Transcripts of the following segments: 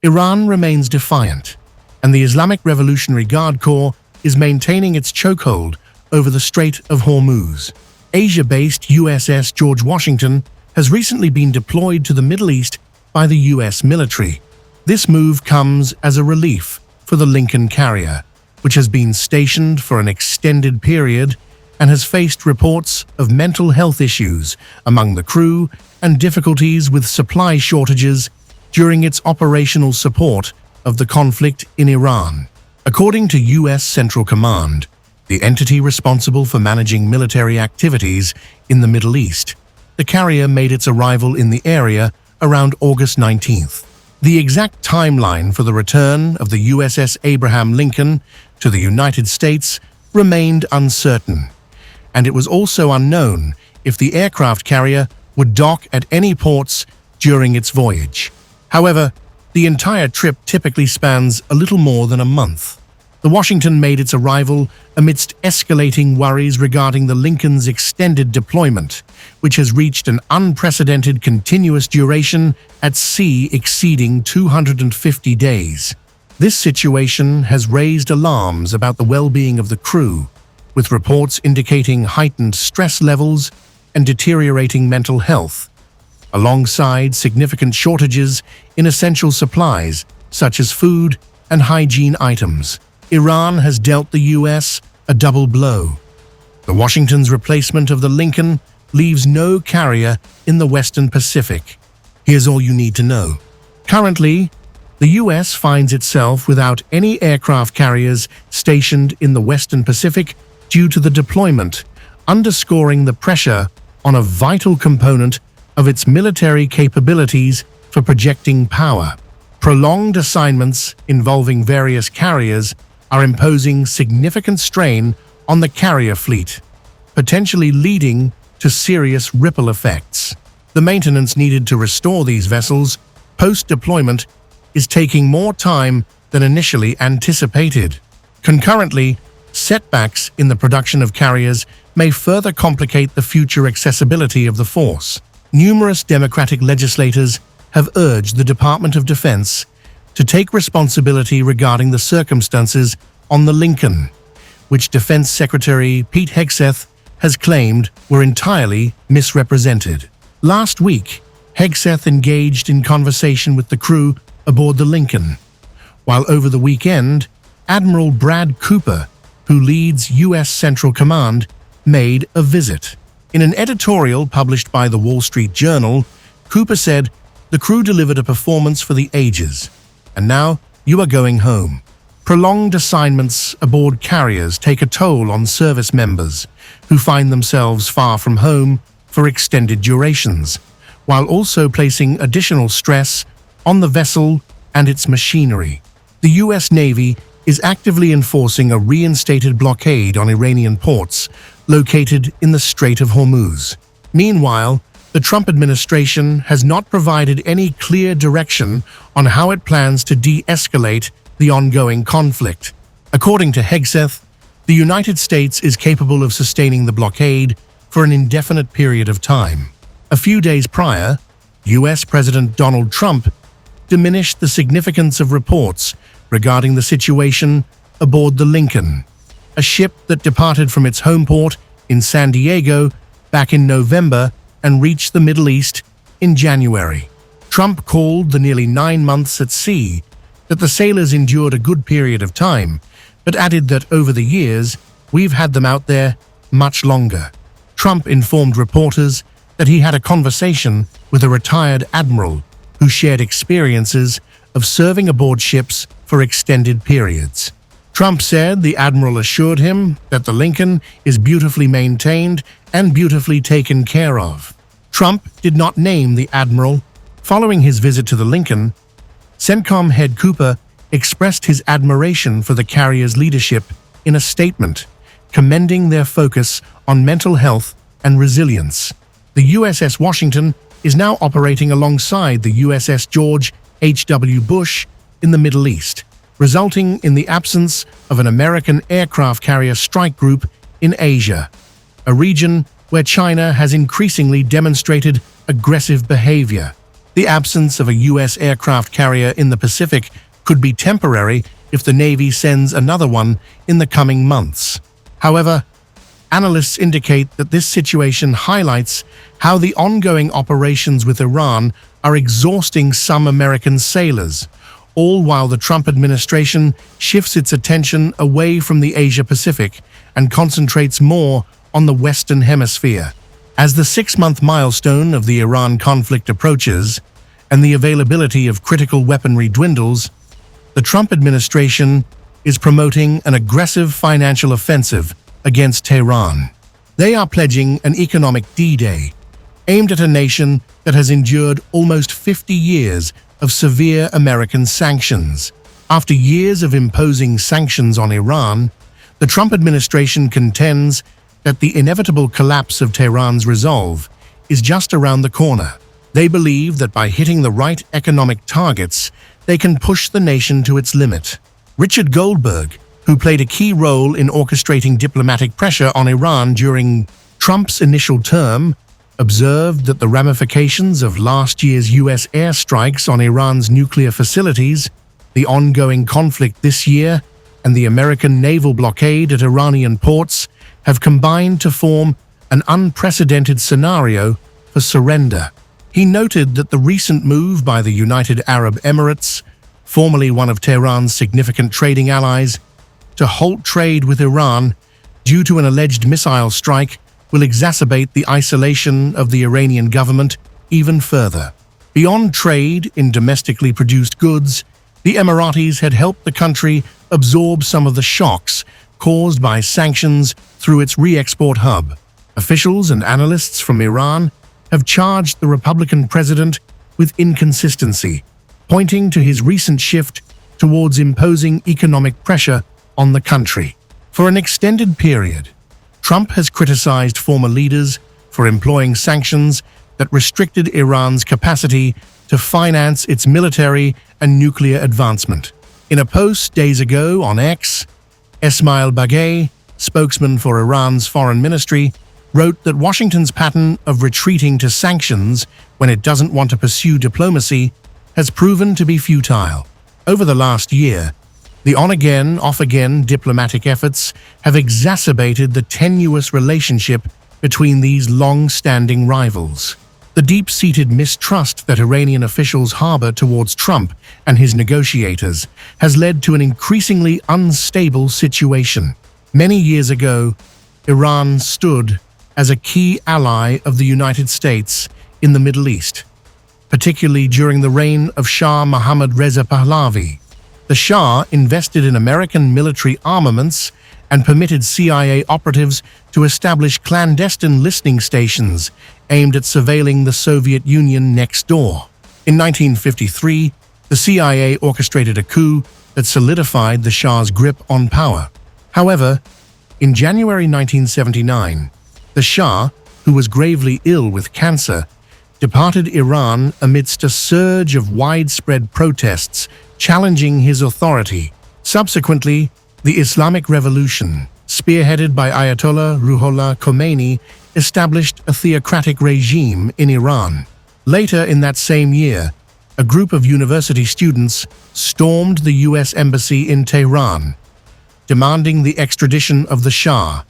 Iran remains defiant, and the Islamic Revolutionary Guard Corps is maintaining its chokehold over the Strait of Hormuz. Asia-based USS George Washington has recently been deployed to the Middle East by the U.S. military. This move comes as a relief for the Lincoln carrier, which has been stationed for an extended period and has faced reports of mental health issues among the crew and difficulties with supply shortages during its operational support of the conflict in Iran. According to U.S. Central Command, the entity responsible for managing military activities in the Middle East, the carrier made its arrival in the area around August 19th. The exact timeline for the return of the USS Abraham Lincoln to the United States remained uncertain, and it was also unknown if the aircraft carrier would dock at any ports during its voyage. However, the entire trip typically spans a little more than a month. The Washington made its arrival amidst escalating worries regarding the Lincoln's extended deployment, which has reached an unprecedented continuous duration at sea exceeding 250 days. This situation has raised alarms about the well-being of the crew, with reports indicating heightened stress levels and deteriorating mental health, alongside significant shortages in essential supplies such as food and hygiene items. Iran has dealt the U.S. a double blow. The Washington's replacement of the Lincoln leaves no carrier in the Western Pacific. Here's all you need to know. Currently, the U.S. finds itself without any aircraft carriers stationed in the Western Pacific due to the deployment, underscoring the pressure on a vital component of its military capabilities for projecting power. Prolonged assignments involving various carriers are imposing significant strain on the carrier fleet, potentially leading to serious ripple effects. The maintenance needed to restore these vessels post-deployment is taking more time than initially anticipated. Concurrently, setbacks in the production of carriers may further complicate the future accessibility of the force. Numerous Democratic legislators have urged the Department of Defense to take responsibility regarding the circumstances on the Lincoln, which Defense Secretary Pete Hegseth has claimed were entirely misrepresented. Last week, Hegseth engaged in conversation with the crew aboard the Lincoln, while over the weekend, Admiral Brad Cooper, who leads U.S. Central Command, made a visit. In an editorial published by the Wall Street Journal, Cooper said, "The crew delivered a performance for the ages, and now you are going home." Prolonged assignments aboard carriers take a toll on service members who find themselves far from home for extended durations, while also placing additional stress on the vessel and its machinery. The U.S. Navy is actively enforcing a reinstated blockade on Iranian ports located in the Strait of Hormuz. Meanwhile, the Trump administration has not provided any clear direction on how it plans to de-escalate the ongoing conflict. According to Hegseth, the United States is capable of sustaining the blockade for an indefinite period of time. A few days prior, U.S. President Donald Trump diminished the significance of reports regarding the situation aboard the Lincoln, a ship that departed from its home port in San Diego back in November and reached the Middle East in January. Trump called the nearly 9 months at sea that the sailors endured a good period of time, but added that over the years, we've had them out there much longer. Trump informed reporters that he had a conversation with a retired admiral who shared experiences of serving aboard ships for extended periods. Trump said the admiral assured him that the Lincoln is beautifully maintained and beautifully taken care of. Trump did not name the admiral. Following his visit to the Lincoln, CENTCOM head Cooper expressed his admiration for the carrier's leadership in a statement, commending their focus on mental health and resilience. The USS Washington is now operating alongside the USS George H.W. Bush in the Middle East, resulting in the absence of an American aircraft carrier strike group in Asia, a region where China has increasingly demonstrated aggressive behavior. The absence of a U.S. aircraft carrier in the Pacific could be temporary if the Navy sends another one in the coming months. However, analysts indicate that this situation highlights how the ongoing operations with Iran are exhausting some American sailors, all while the Trump administration shifts its attention away from the Asia-Pacific and concentrates more on the Western Hemisphere. As the 6-month milestone of the Iran conflict approaches and the availability of critical weaponry dwindles, the Trump administration is promoting an aggressive financial offensive against Tehran. They are pledging an economic D-Day, aimed at a nation that has endured almost 50 years of severe American sanctions. After years of imposing sanctions on Iran, the Trump administration contends that the inevitable collapse of Tehran's resolve is just around the corner. They believe that by hitting the right economic targets, they can push the nation to its limit. Richard Goldberg, who played a key role in orchestrating diplomatic pressure on Iran during Trump's initial term, observed that the ramifications of last year's U.S. airstrikes on Iran's nuclear facilities, the ongoing conflict this year, and the American naval blockade at Iranian ports have combined to form an unprecedented scenario for surrender. He noted that the recent move by the United Arab Emirates, formerly one of Tehran's significant trading allies, to halt trade with Iran due to an alleged missile strike will exacerbate the isolation of the Iranian government even further. Beyond trade in domestically produced goods, the Emiratis had helped the country absorb some of the shocks caused by sanctions through its re-export hub. Officials and analysts from Iran have charged the Republican president with inconsistency, pointing to his recent shift towards imposing economic pressure on the country. For an extended period, Trump has criticized former leaders for employing sanctions that restricted Iran's capacity to finance its military and nuclear advancement. In a post days ago on X, Esmail Bagay, spokesman for Iran's foreign ministry, wrote that Washington's pattern of retreating to sanctions when it doesn't want to pursue diplomacy has proven to be futile. Over the last year, the on-again, off-again diplomatic efforts have exacerbated the tenuous relationship between these long-standing rivals. The deep-seated mistrust that Iranian officials harbor towards Trump and his negotiators has led to an increasingly unstable situation. Many years ago, Iran stood as a key ally of the United States in the Middle East, particularly during the reign of Shah Mohammad Reza Pahlavi. The Shah invested in American military armaments and permitted CIA operatives to establish clandestine listening stations aimed at surveilling the Soviet Union next door. In 1953, the CIA orchestrated a coup that solidified the Shah's grip on power. However, in January 1979, the Shah, who was gravely ill with cancer, departed Iran amidst a surge of widespread protests challenging his authority. Subsequently, the Islamic Revolution, spearheaded by Ayatollah Ruhollah Khomeini, established a theocratic regime in Iran. Later in that same year, a group of university students stormed the U.S. Embassy in Tehran, demanding the extradition of the Shah,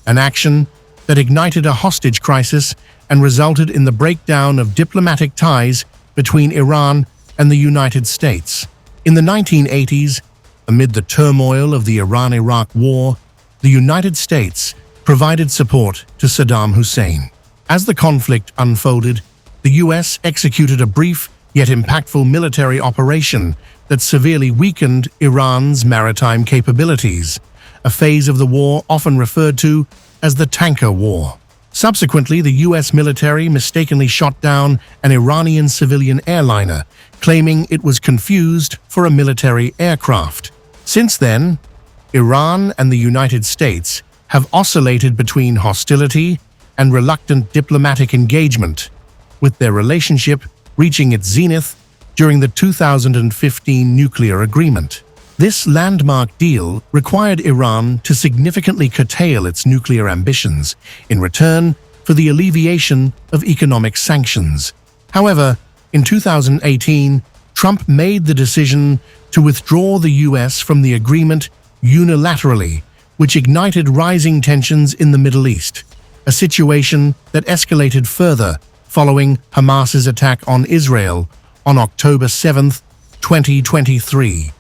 an action that ignited a hostage crisis and resulted in the breakdown of diplomatic ties between Iran and the United States. In the 1980s, amid the turmoil of the Iran-Iraq War, the United States provided support to Saddam Hussein. As the conflict unfolded, the U.S. executed a brief yet impactful military operation that severely weakened Iran's maritime capabilities, a phase of the war often referred to as the Tanker War. Subsequently, the U.S. military mistakenly shot down an Iranian civilian airliner, claiming it was confused for a military aircraft. Since then, Iran and the United States have oscillated between hostility and reluctant diplomatic engagement, with their relationship reaching its zenith during the 2015 nuclear agreement. This landmark deal required Iran to significantly curtail its nuclear ambitions in return for the alleviation of economic sanctions. However, In 2018, Trump made the decision to withdraw the US from the agreement unilaterally, which ignited rising tensions in the Middle East, a situation that escalated further following Hamas's attack on Israel on October 7, 2023.